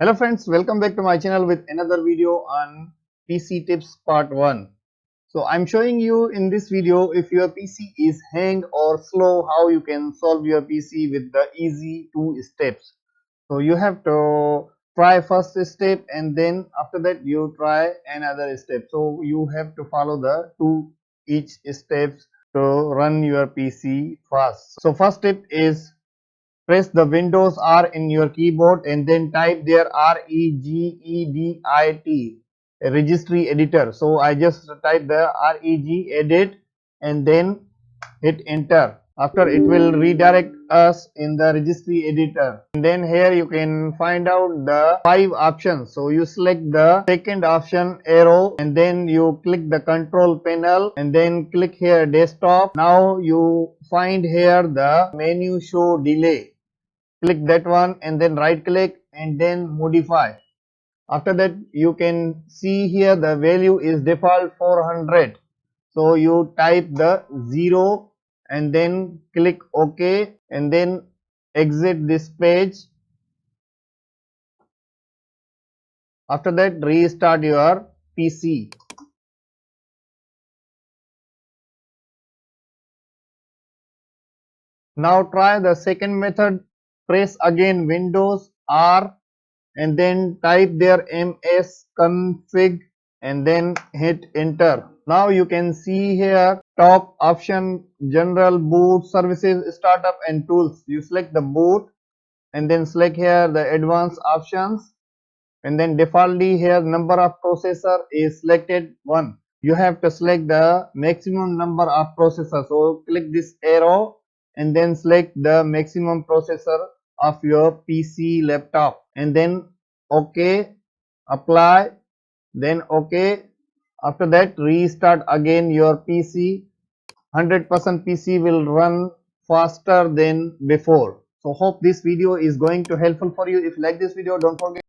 Hello friends, welcome back to my channel with another video on PC tips part 1. So I'm showing you in this video if your PC is hang or slow, how you can solve your PC with the easy 2 steps. So you have to try first step and then after that you try another step. So you have to follow the 2 each steps to run your PC fast. So first step is press the Windows R in your keyboard and then type there regedit, a registry editor. So I just type the reg edit and then hit enter. After it will redirect us in the registry editor. And then here you can find out the 5 options. So you select the second option arrow and then you click the control panel and then click here desktop. Now you find here the menu show delay. Click that one and then right click and then modify. After that you can see here the value is default 400. So you type the 0 and then click OK and then exit this page. After that restart your PC. Now try the second method. Press again Windows R and then type there msconfig and then hit enter. Now you can see here top option general boot services startup and tools. You select the boot and then select here the advanced options and then defaultly here number of processor is selected 1. You have to select the maximum number of processors. So click this arrow and then select the maximum processor of your PC laptop and then OK, apply, then OK. After that restart again your PC. 100% PC will run faster than before. So hope this video is going to helpful for you. If you like this video, don't forget